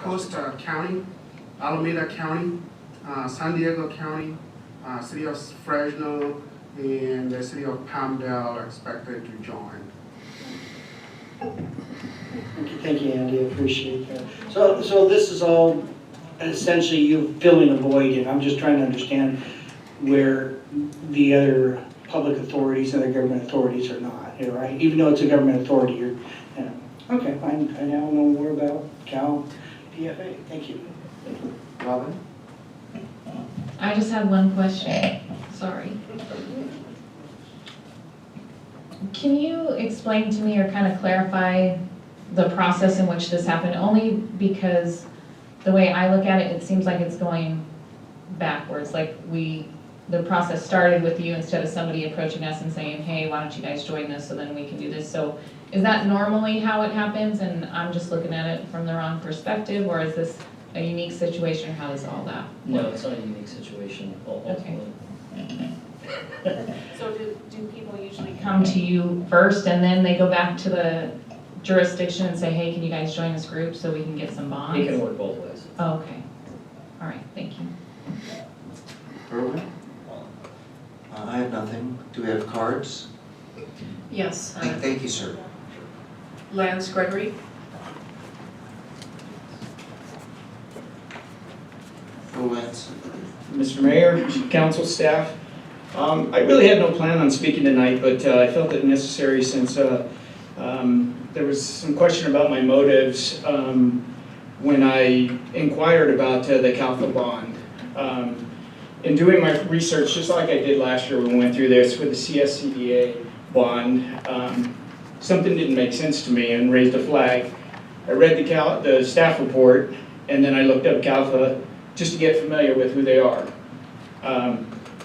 host county, Alameda County, San Diego County, City of Fresno, and the City of Palmdale are expected to join. Thank you, Andy. I appreciate that. So this is all essentially you filling a void, and I'm just trying to understand where the other public authorities and the government authorities are not here, right? Even though it's a government authority, you're, okay, fine. I now know more about Cal PFA. Thank you. Robin? I just had one question, sorry. Can you explain to me or kind of clarify the process in which this happened? Only because the way I look at it, it seems like it's going backwards. Like the process started with you instead of somebody approaching us and saying, hey, why don't you guys join this so then we can do this. So is that normally how it happens and I'm just looking at it from the wrong perspective, or is this a unique situation? How does all that work? No, it's not a unique situation ultimately. Okay. So do people usually come to you first and then they go back to the jurisdiction and say, hey, can you guys join this group so we can get some bonds? It can work both ways. Oh, okay. All right, thank you. Irwin? I have nothing. Do we have cards? Yes. Thank you, sir. Lance Gregory. Lance. Mr. Mayor, council staff, I really had no plan on speaking tonight, but I felt it necessary since there was some question about my motives when I inquired about the CalFA bond. In doing my research, just like I did last year when we went through this with the CSCDA bond, something didn't make sense to me and raised a flag. I read the staff report, and then I looked up CalFA just to get familiar with who they are.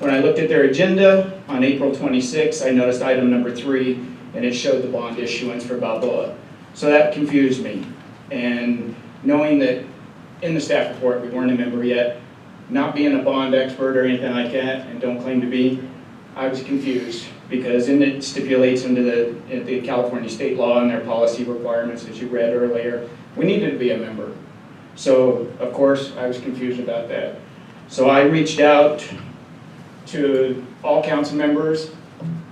When I looked at their agenda on April 26, I noticed item number 3, and it showed the bond issuance for Balboa. So that confused me. And knowing that in the staff report we weren't a member yet, not being a bond expert or anything like that, and don't claim to be, I was confused because it stipulates into the California state law and their policy requirements, as you read earlier, we needed to be a member. So, of course, I was confused about that. So I reached out to all council members,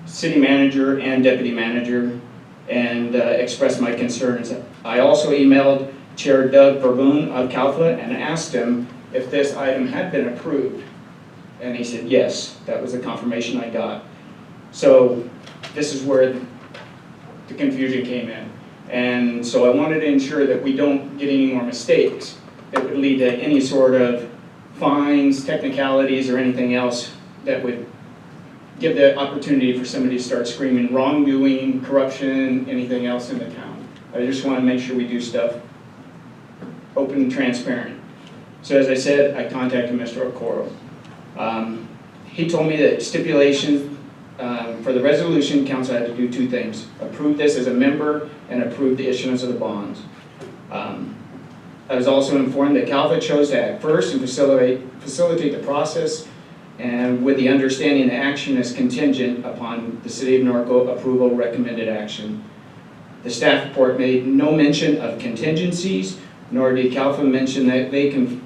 city manager and deputy manager, and expressed my concerns. I also emailed Chair Doug Verboon of CalFA and asked him if this item had been approved. And he said yes, that was the confirmation I got. So this is where the confusion came in. And so I wanted to ensure that we don't get any more mistakes that would lead to any sort of fines, technicalities, or anything else that would give the opportunity for somebody to start screaming wrongdoing, corruption, anything else in the town. I just want to make sure we do stuff open and transparent. So as I said, I contacted Mr. Okoro. He told me that stipulations for the resolution, council had to do 2 things. Approve this as a member and approve the issuance of the bonds. I was also informed that CalFA chose to act first and facilitate the process, and with the understanding that action is contingent upon the City of Norco approval recommended action. The staff report made no mention of contingencies, nor did CalFA mention that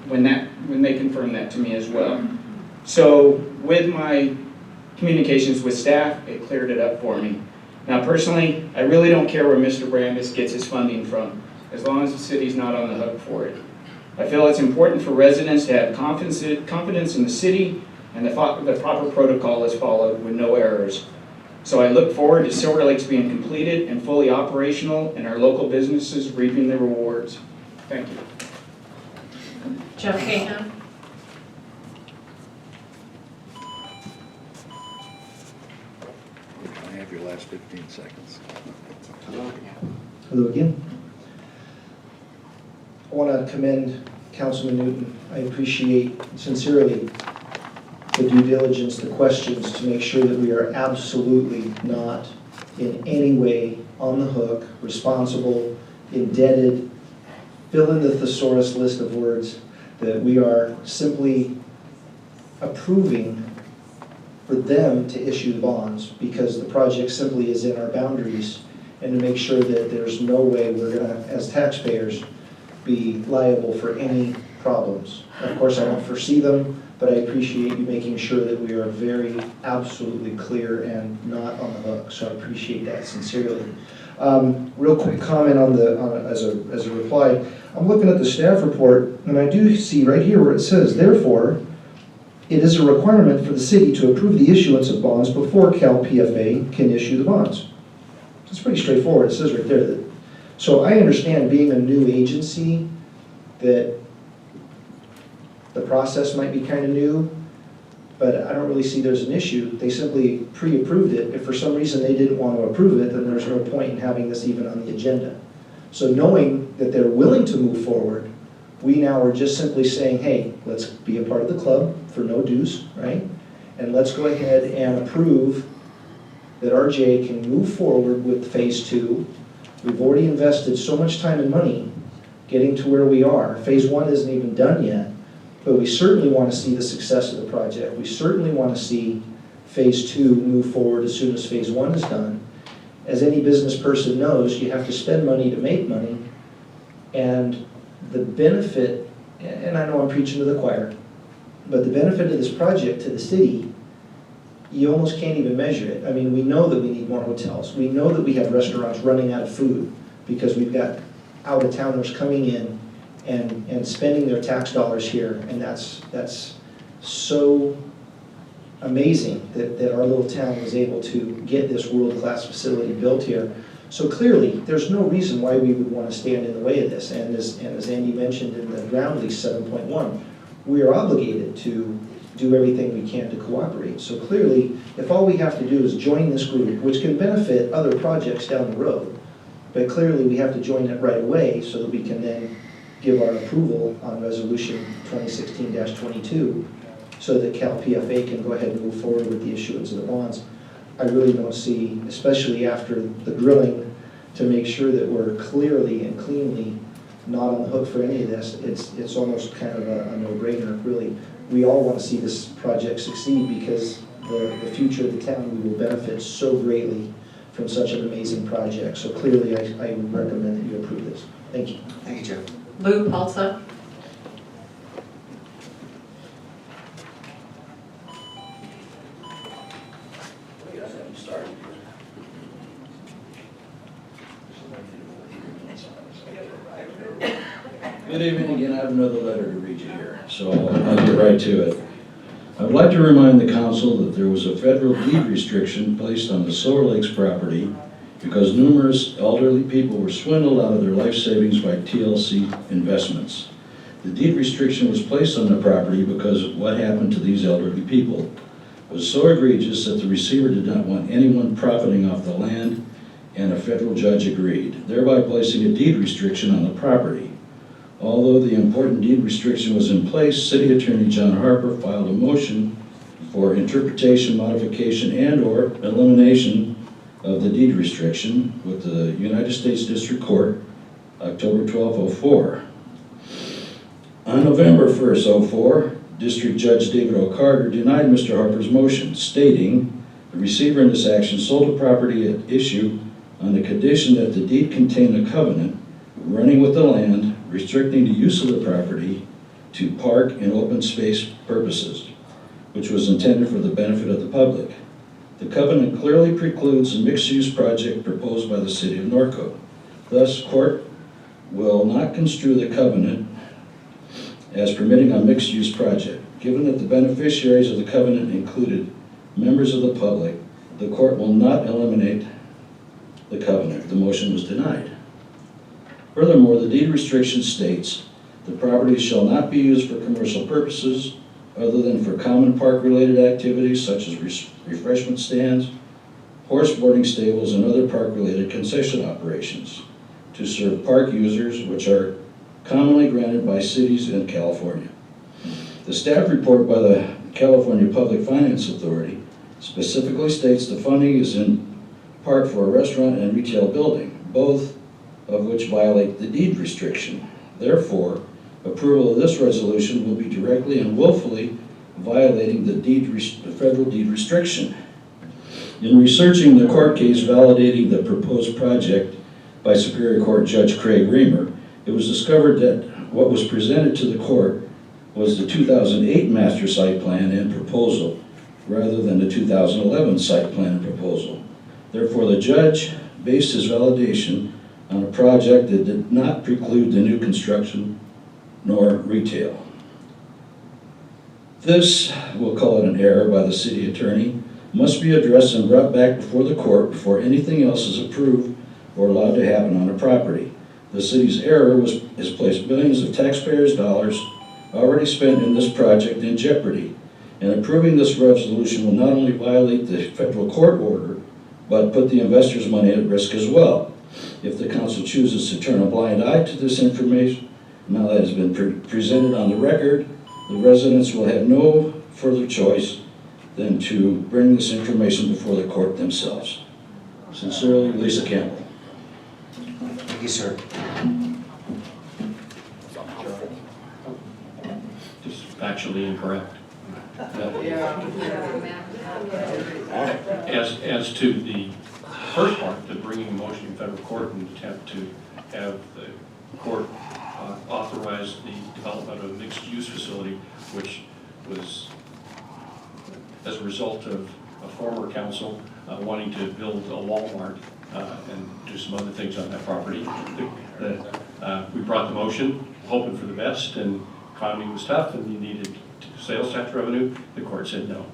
when they confirmed that to me as well. So with my communications with staff, it cleared it up for me. Now personally, I really don't care where Mr. Brandis gets his funding from, as long as the city's not on the hook for it. I feel it's important for residents to have confidence in the city and the proper protocol is followed with no errors. So I look forward to Silver Lakes being completed and fully operational and our local businesses reaping the rewards. Thank you. Jeff Cahan. I have your last 15 seconds. Hello again. I want to commend Councilman Newton. I appreciate sincerely the due diligence, the questions to make sure that we are absolutely not in any way on the hook, responsible, indebted, fill in the thesaurus list of words, that we are simply approving for them to issue the bonds because the project simply is in our boundaries, and to make sure that there's no way we're going to, as taxpayers, be liable for any problems. Of course, I don't foresee them, but I appreciate you making sure that we are very absolutely clear and not on the hook, so I appreciate that sincerely. Real quick comment as a reply. I'm looking at the staff report, and I do see right here where it says, therefore, it is a requirement for the city to approve the issuance of bonds before Cal PFA can issue the bonds. It's pretty straightforward. It says right there that. So I understand being a new agency that the process might be kind of new, but I don't really see there's an issue. They simply pre-approved it. If for some reason they didn't want to approve it, then there's no point in having this even on the agenda. So knowing that they're willing to move forward, we now are just simply saying, hey, let's be a part of the club for no dues, right? And let's go ahead and approve that RJ can move forward with phase 2. We've already invested so much time and money getting to where we are. Phase 1 isn't even done yet, but we certainly want to see the success of the project. We certainly want to see phase 2 move forward as soon as phase 1 is done. As any business person knows, you have to spend money to make money, and the benefit, and I know I'm preaching to the choir, but the benefit of this project to the city, you almost can't even measure it. I mean, we know that we need more hotels. We know that we have restaurants running out of food because we've got out-of-towners coming in and spending their tax dollars here, and that's so amazing that our little town was able to get this world-class facility built here. So clearly, there's no reason why we would want to stand in the way of this. And as Andy mentioned in the ground lease 7.1, we are obligated to do everything we can to cooperate. So clearly, if all we have to do is join this group, which can benefit other projects down the road, but clearly we have to join it right away so that we can then give our approval on resolution 2016-22 so that Cal PFA can go ahead and move forward with the issuance of the bonds. I really don't see, especially after the grilling, to make sure that we're clearly and cleanly not on the hook for any of this. It's almost kind of a no-brainer, really. We all want to see this project succeed because the future of the town, we will benefit so greatly from such an amazing project. So clearly, I would recommend that you approve this. Thank you. Thank you, Jeff. Lou Palza. Good evening again. I have another letter to read you here, so I'll get right to it. I would like to remind the council that there was a federal deed restriction placed on the Silver Lakes property because numerous elderly people were swindled out of their life savings by TLC investments. The deed restriction was placed on the property because of what happened to these elderly people. It was so egregious that the receiver did not want anyone profiting off the land, and a federal judge agreed, thereby placing a deed restriction on the property. Although the important deed restriction was in place, City Attorney John Harper filed a motion for interpretation, modification, and/or elimination of the deed restriction with the United States District Court, October 12, 04. On November 1st, 04, District Judge David O'Carter denied Mr. Harper's motion, stating the receiver in this action sold the property at issue on the condition that the deed contained a covenant running with the land restricting the use of the property to park and open space purposes, which was intended for the benefit of the public. The covenant clearly precludes a mixed-use project proposed by the City of Norco. Thus, court will not construe the covenant as permitting a mixed-use project. Given that the beneficiaries of the covenant included members of the public, the court will not eliminate the covenant. The motion was denied. Furthermore, the deed restriction states the property shall not be used for commercial purposes other than for common park-related activities such as refreshment stands, horse boarding stables, and other park-related concession operations to serve park users, which are commonly granted by cities in California. The staff report by the California Public Finance Authority specifically states the funding is in part for a restaurant and retail building, both of which violate the deed restriction. Therefore, approval of this resolution will be directly and willfully violating the federal deed restriction. In researching the court case validating the proposed project by Superior Court Judge Craig Reamer, It was discovered that what was presented to the court was the 2008 master site plan and proposal, rather than the 2011 site plan and proposal. Therefore, the judge based his validation on a project that did not preclude the new construction nor retail. This, we'll call it an error by the city attorney, must be addressed and brought back before the court before anything else is approved or allowed to happen on the property. The city's error has placed millions of taxpayers' dollars already spent in this project in jeopardy, and approving this resolution will not only violate the federal court order, but put the investors' money at risk as well. If the council chooses to turn a blind eye to this information, now that has been presented on the record, the residents will have no further choice than to bring this information before the court themselves. Sincerely, Lisa Campbell. Thank you, sir. Just factually incorrect. As to the first part, the bringing a motion in federal court and attempt to have the court authorize the development of a mixed-use facility, which was as a result of a former council wanting to build a Walmart and do some other things on that property. We brought the motion, hoping for the best, and economy was tough, and you needed sales tax revenue. The court said no,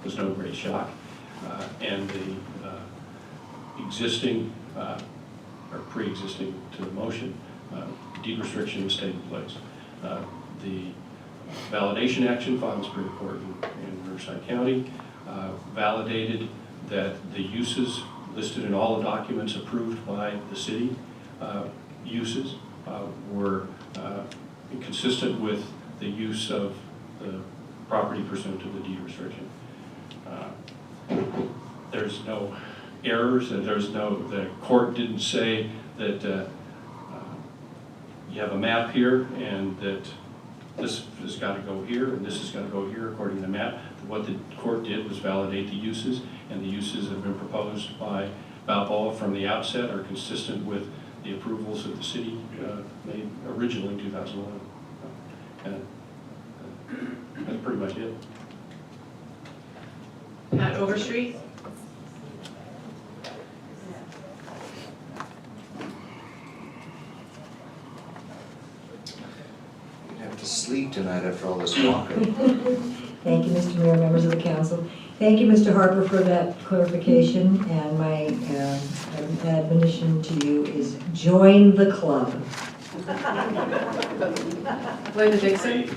was no great shock, and the existing or pre-existing to the motion deed restriction was taking place. The validation action filed in Superior Court in Riverside County validated that the uses listed in all the documents approved by the city uses were consistent with the use of the property pursuant to the deed restriction. There's no errors, and the court didn't say that you have a map here and that this has got to go here and this has got to go here according to the map. What the court did was validate the uses, and the uses that have been proposed by Balboa from the outset are consistent with the approvals that the city made originally in 2011. And that's pretty much it. Pat Overstreet? Have to sleep tonight after all this walking. Thank you, Mr. Mayor, members of the council. Thank you, Mr. Harper, for that clarification, and my admonition to you is join the club. Linda Dixon?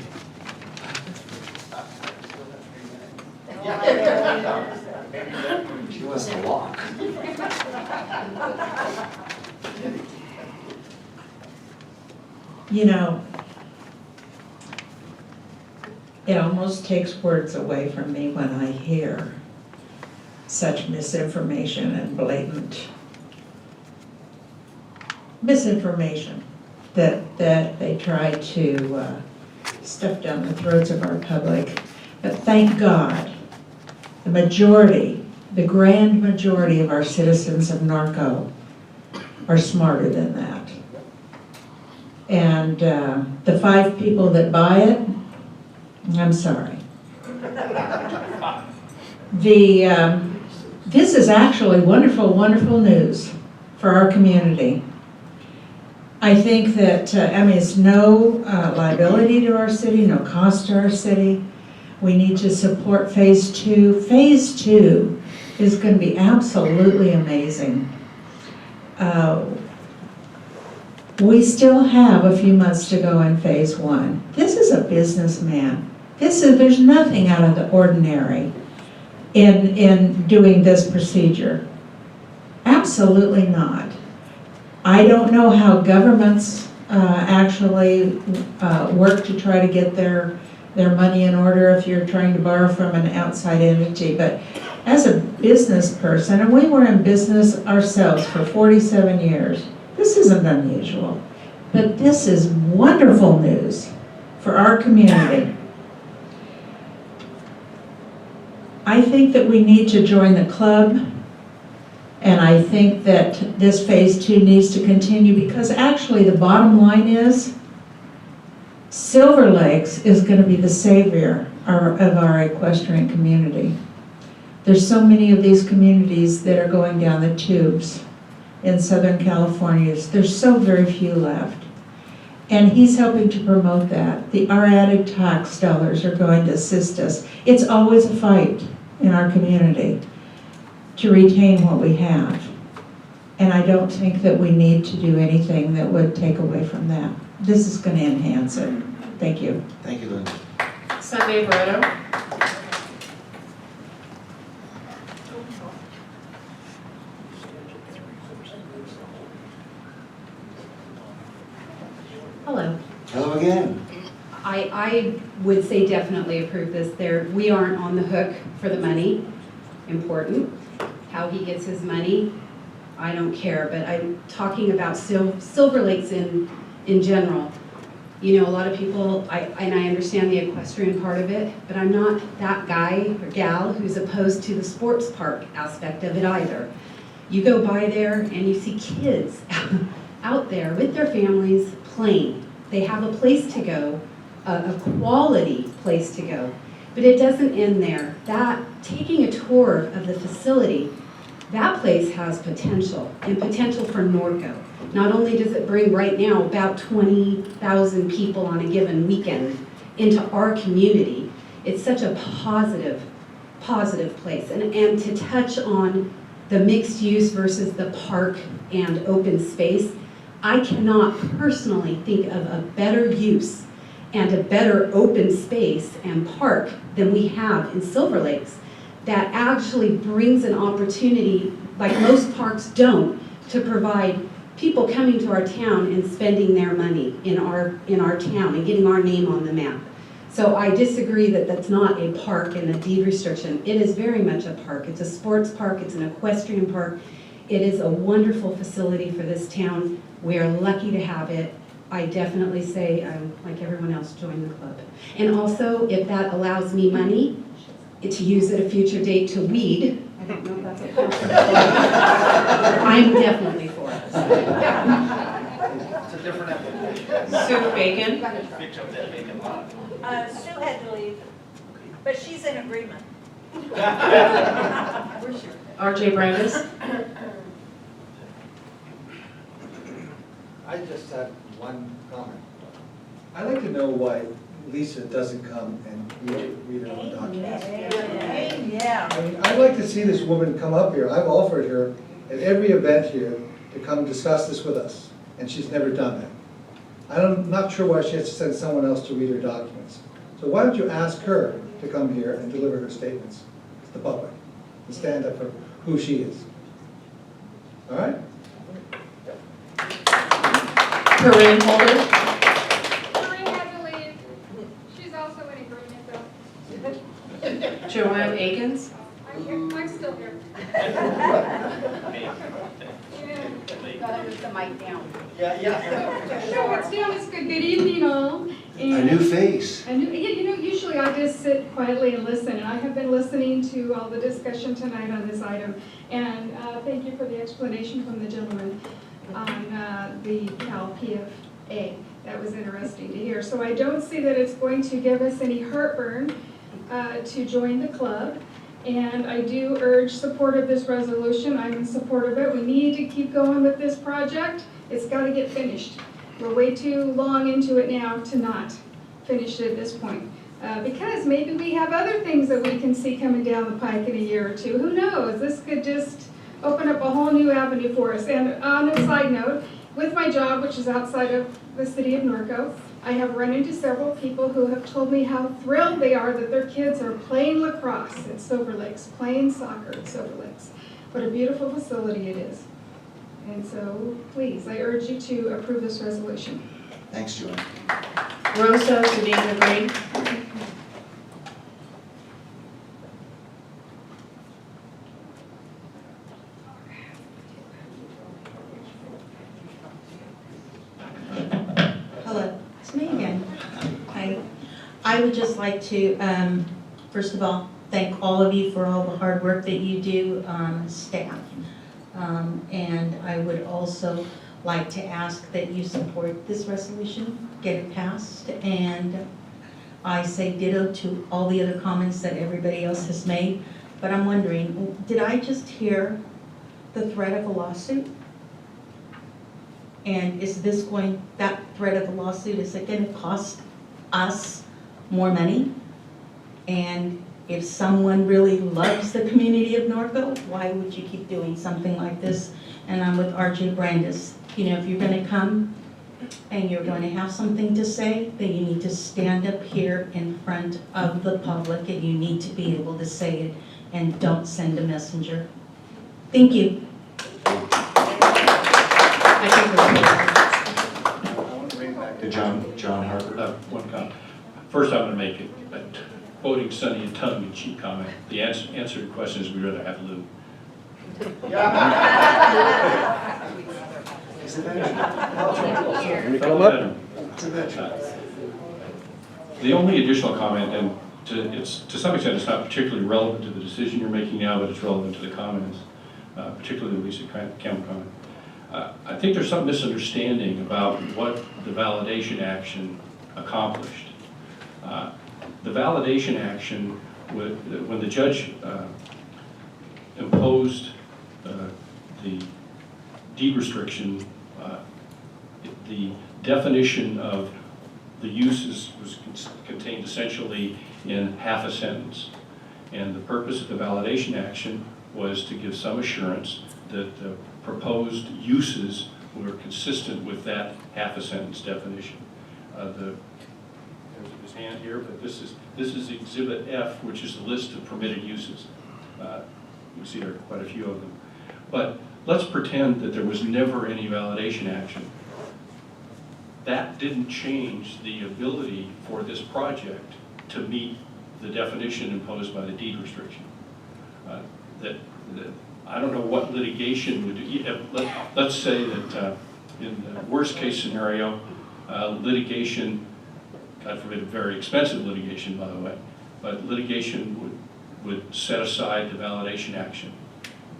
She wants to walk. You know, it almost takes words away from me when I hear such misinformation and blatant misinformation that they try to stuff down the throats of our public. But thank God, the majority, the grand majority of our citizens of Norco are smarter than that. And the 5 people that buy it, I'm sorry. This is actually wonderful, wonderful news for our community. I think that, it's no liability to our city, no cost to our city. We need to support phase 2. Phase 2 is going to be absolutely amazing. We still have a few months to go in phase 1. This is a businessman. There's nothing out of the ordinary in doing this procedure. Absolutely not. I don't know how governments actually work to try to get their money in order if you're trying to borrow from an outside entity, but as a business person, and we were in business ourselves for 47 years, this isn't unusual, but this is wonderful news for our community. I think that we need to join the club. And I think that this phase 2 needs to continue because actually the bottom line is Silver Lakes is going to be the savior of our equestrian community. There's so many of these communities that are going down the tubes in Southern California. There's so very few left. And he's helping to promote that. Our added tax dollars are going to assist us. It's always a fight in our community to retain what we have. And I don't think that we need to do anything that would take away from that. This is going to enhance it. Thank you. Thank you, Linda. Sunday Barretto. Hello. Hello again. I would say definitely approve this. We aren't on the hook for the money. Important. How he gets his money, I don't care. But I'm talking about Silver Lakes in general. You know, a lot of people, and I understand the equestrian part of it, but I'm not that guy or gal who's opposed to the sports park aspect of it either. You go by there and you see kids out there with their families playing. They have a place to go, a quality place to go. But it doesn't end there. Taking a tour of the facility, that place has potential, and potential for Norco. Not only does it bring right now about 20,000 people on a given weekend into our community, it's such a positive place. And to touch on the mixed use versus the park and open space, I cannot personally think of a better use and a better open space and park than we have in Silver Lakes that actually brings an opportunity, like most parks don't, to provide people coming to our town and spending their money in our town and getting our name on the map. So I disagree that that's not a park and a deed restriction. It is very much a park. It's a sports park, it's an equestrian park. It is a wonderful facility for this town. We are lucky to have it. I definitely say, like everyone else, join the club. And also, if that allows me money to use at a future date to weed, I don't know if that's a possibility. I'm definitely for it. It's a different application. Sue Bacon. Sue had to leave, but she's in agreement. RJ Brandis. I just have one comment. I'd like to know why Lisa doesn't come and read her own documents. Yeah. I mean, I'd like to see this woman come up here. I've offered her at every event here to come discuss this with us, and she's never done that. I'm not sure why she has to send someone else to read her documents. So why don't you ask her to come here and deliver her statements to the public and stand up for who she is? All right? Corinne Holder. Corinne had to leave. She's also in agreement though. Joanne Akins. I'm still here. Gotta move the mic down. No, it's down. It's good. Good evening, all. A new face. Usually I just sit quietly and listen, and I have been listening to all the discussion tonight on this item. And thank you for the explanation from the gentleman on the Cal PFA. That was interesting to hear. So I don't see that it's going to give us any heartburn to join the club. And I do urge support of this resolution. I'm in support of it. We need to keep going with this project. It's got to get finished. We're way too long into it now to not finish it at this point. Because maybe we have other things that we can see coming down the pike in a year or two. Who knows? This could just open up a whole new avenue for us. And on a side note, with my job, which is outside of the city of Norco, I have run into several people who have told me how thrilled they are that their kids are playing lacrosse at Silver Lakes, playing soccer at Silver Lakes. What a beautiful facility it is. And so, please, I urge you to approve this resolution. Thanks, Joanne. Rosa Sedina Green. Hello, it's me again. I would just like to, first of all, thank all of you for all the hard work that you do on staff. And I would also like to ask that you support this resolution, get it passed, and I say ditto to all the other comments that everybody else has made. But I'm wondering, did I just hear the threat of a lawsuit? And is this going, that threat of a lawsuit, is it going to cost us more money? And if someone really loves the community of Norco, why would you keep doing something like this? And I'm with RJ Brandis. You know, if you're going to come and you're going to have something to say, then you need to stand up here in front of the public and you need to be able to say it, and don't send a messenger. Thank you. I think we're I want to bring back to John Harper. One comment. First, I'm going to make a quoting Sonny and tongue-in-cheek comment. The answer to the question is we'd rather have Lou. He's a veteran. The only additional comment, and to some extent it's not particularly relevant to the decision you're making now, but it's relevant to the comments, particularly the Lisa Campbell comment. I think there's some misunderstanding about what the validation action accomplished. The validation action, when the judge imposed the deed restriction, the definition of the uses was contained essentially in half a sentence. And the purpose of the validation action was to give some assurance that the proposed uses were consistent with that half a sentence definition. There's his hand here, but this is Exhibit F, which is the list of permitted uses. You see there are quite a few of them. But let's pretend that there was never any validation action. That didn't change the ability for this project to meet the definition imposed by the deed restriction. I don't know what litigation would do. Let's say that in the worst case scenario, litigation, God forbid, very expensive litigation, by the way, but litigation would set aside the validation action.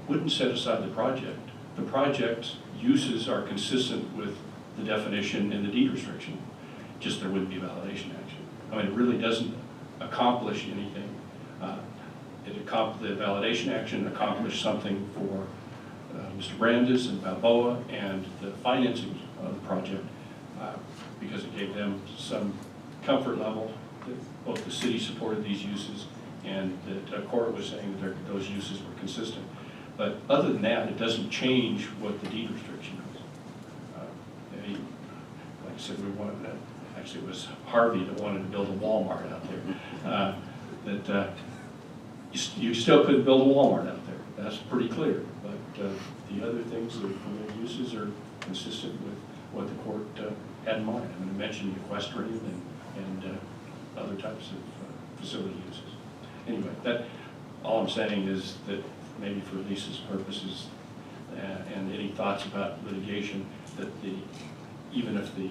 Wouldn't set aside the project. The project's uses are consistent with the definition in the deed restriction, just there wouldn't be validation action. I mean, it really doesn't accomplish anything. The validation action accomplished something for Mr. Brandis and Balboa and the financing of the project because it gave them some comfort level that both the city supported these uses and that the court was saying that those uses were consistent. But other than that, it doesn't change what the deed restriction is. Like I said, we wanted that. Actually, it was Harvey that wanted to build a Walmart out there. You still couldn't build a Walmart out there. That's pretty clear. But the other things, the permitted uses, are consistent with what the court had in mind. I'm going to mention equestrian and other types of facility uses. Anyway, all I'm saying is that maybe for Lisa's purposes and any thoughts about litigation, that even if the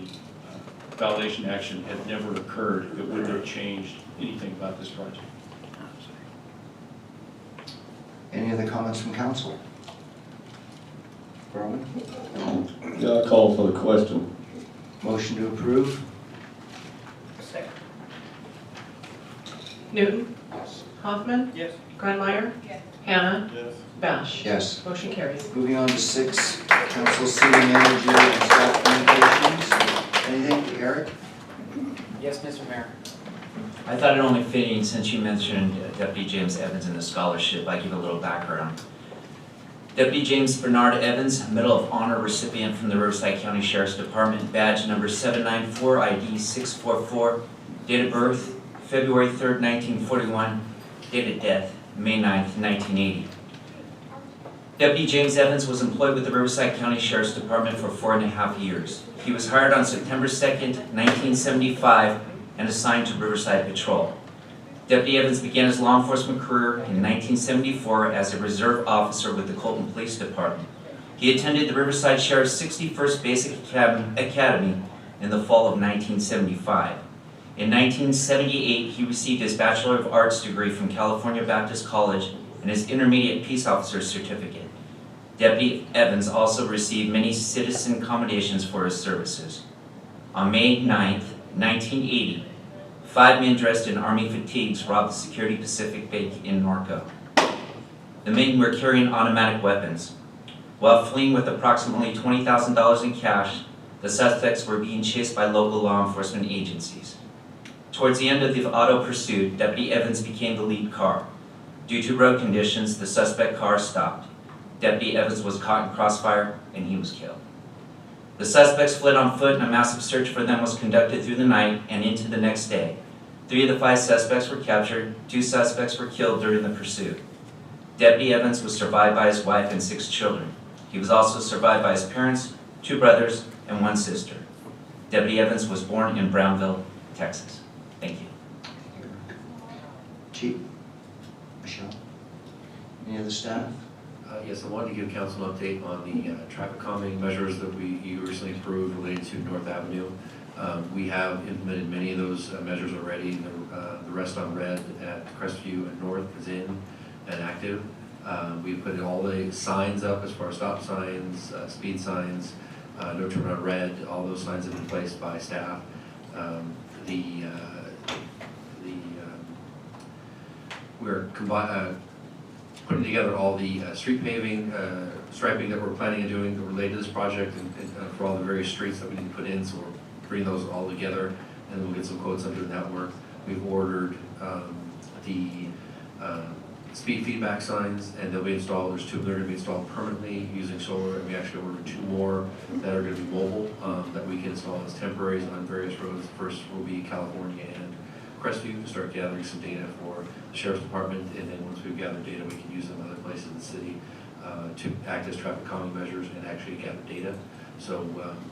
validation action had never occurred, it wouldn't have changed anything about this project. Any other comments from council? Berman? Yeah, I'll call for the question. Motion to approve? Second. Newton? Yes. Hoffman? Yes. Grunmeyer? Yes. Hannah? Yes. Bash? Yes. Motion carries. Moving on to 6, council, city manager, and staff communications. Anything, Eric? Yes, Mr. Mayor. I thought it only fitting, since you mentioned Deputy James Evans and the scholarship, I give a little background. Deputy James Bernard Evans, Medal of Honor recipient from the Riverside County Sheriff's Department, badge number 794, ID 644, date of birth February 3rd, 1941, date of death May 9th, 1980. Deputy James Evans was employed with the Riverside County Sheriff's Department for 4.5 years. He was hired on September 2nd, 1975, and assigned to Riverside Patrol. Deputy Evans began his law enforcement career in 1974 as a reserve officer with the Colton Police Department. He attended the Riverside Sheriff's 61st Basic Academy in the fall of 1975. In 1978, he received his Bachelor of Arts degree from California Baptist College and his Intermediate Peace Officer Certificate. Deputy Evans also received many citizen commendations for his services. On May 9th, 1980, 5 men dressed in Army fatigues robbed the Security Pacific Bank in Norco. The men were carrying automatic weapons. While fleeing with approximately $20,000 in cash, the suspects were being chased by local law enforcement agencies. Towards the end of the auto pursuit, Deputy Evans became the lead car. Due to road conditions, the suspect car stopped. Deputy Evans was caught in crossfire and he was killed. The suspects fled on foot and a massive search for them was conducted through the night and into the next day. 3 of the 5 suspects were captured, 2 suspects were killed during the pursuit. Deputy Evans was survived by his wife and 6 children. He was also survived by his parents, 2 brothers, and 1 sister. Deputy Evans was born in Brownville, Texas. Thank you. Chief? Michelle? Any other staff? Yes, I wanted to give council an update on the traffic calming measures that you recently approved related to North Avenue. We have implemented many of those measures already. The rest on red at Crestview and North is in and active. We put all the signs up as far as stop signs, speed signs, no turn on red. All those signs have been placed by staff. We're putting together all the street paving, striping that we're planning on doing related to this project and for all the various streets that we need to put in. So we're bringing those all together and we'll get some quotes on doing that work. We've ordered the speed feedback signs and they'll be installed. There's 2 that are going to be installed permanently using solar, and we actually ordered 2 more that are going to be mobile that we can install as temporaries on various roads. First will be California and Crestview to start gathering some data for the Sheriff's Department, and then once we've gathered data, we can use them in other places in the city to act as traffic calming measures and actually gather data. So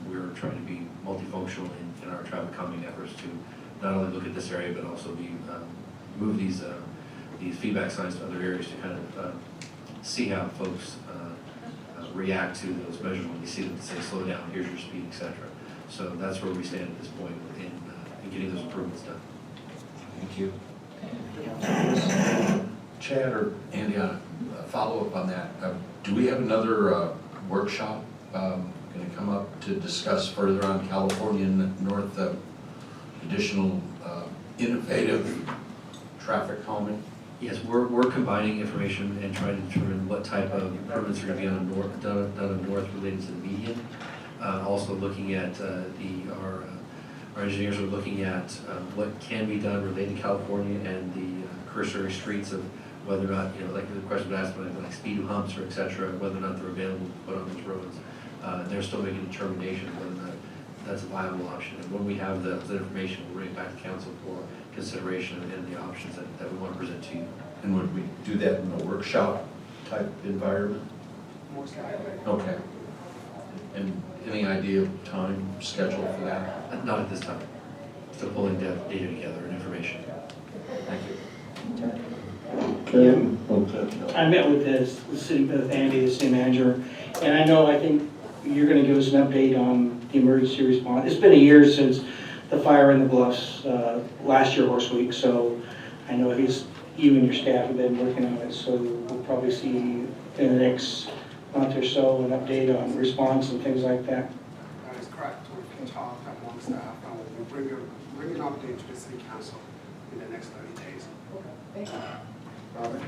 we're trying to be multifunctional in our traffic calming efforts to not only look at this area, but also move these feedback signs to other areas to kind of see how folks react to those measures when you see them say, slow down, here's your speed, etc. So that's where we stand at this point in getting those improvements done. Thank you. Chad or Andy, a follow-up on that. Do we have another workshop going to come up to discuss further on California North additional innovative traffic calming? Yes, we're combining information and trying to determine what type of improvements are going to be done on North related to the median. Also looking at our engineers are looking at what can be done related to California and the cursory streets of whether or not, like the question was asked, like speed humps or et cetera, whether or not they're available to put on those roads. They're still making a determination whether or not that's a viable option. And when we have the information, we'll bring it back to council for consideration and the options that we want to present to you. And would we do that in a workshop type environment? Most likely. Okay. And any idea of time, schedule for that? Not at this time. Still pulling data together and information. Thank you. I met with the city, with Andy, the city manager, and I think you're gonna give us an update on the emergency response. It's been a year since the fire in the Bluffs, last year Horse Week, so I know you and your staff have been working on it, so we'll probably see in the next month or so an update on response and things like that. That is correct. We can talk among staff and we'll bring an update to the city council in the next 30 days. Thank you. Robert?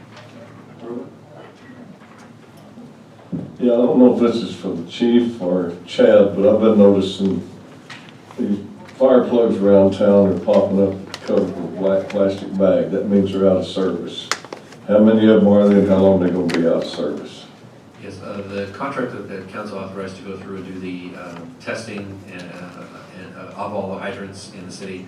Ruben? Yeah, I don't know if this is for the chief or Chad, but I've been noticing these fire plugs around town are popping up covered with black plastic bag. That means they're out of service. How many of them are there and how long are they going to be out of service? Yes, the contractor that council authorized to go through and do the testing of all the hydrants in the city,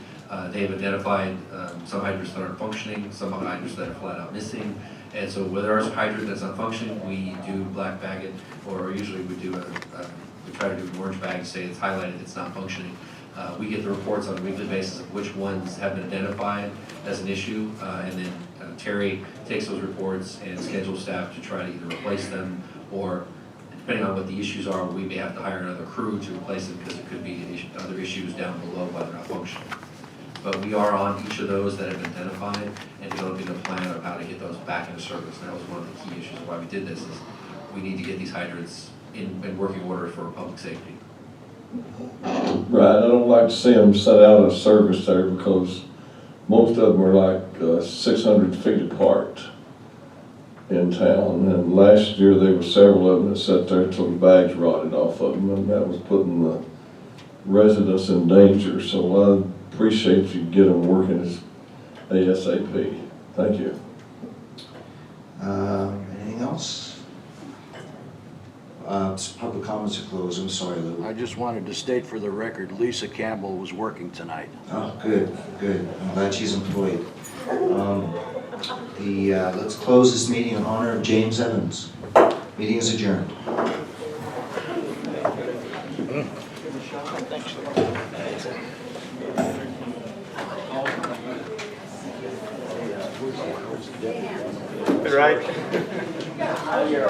they have identified some hydrants that aren't functioning, some hydrants that are flat out missing. And so where there's a hydrant that's not functioning, we do black bag it, or usually we try to do an orange bag, say it's highlighted, it's not functioning. We get the reports on a weekly basis of which ones have been identified as an issue, and then Terry takes those reports and schedules staff to try to either replace them, or depending on what the issues are, we may have to hire another crew to replace them because it could be other issues down below while they're not functioning. But we are on each of those that have been identified and developing a plan of how to get those back into service. And that was one of the key issues of why we did this, is we need to get these hydrants in working order for public safety. Right, I don't like to see them set out of service there because most of them are like 600 feet apart in town. And last year there were several of them that sat there till the bags rotted off of them, and that was putting the residents in danger. So I appreciate you get them working as ASAP. Thank you. Anything else? Public comments are closed. I'm sorry, Lou. I just wanted to state for the record, Lisa Campbell was working tonight. Oh, good, good. I'm glad she's employed. Let's close this meeting in honor of James Evans. Meeting is adjourned. Right. Yeah.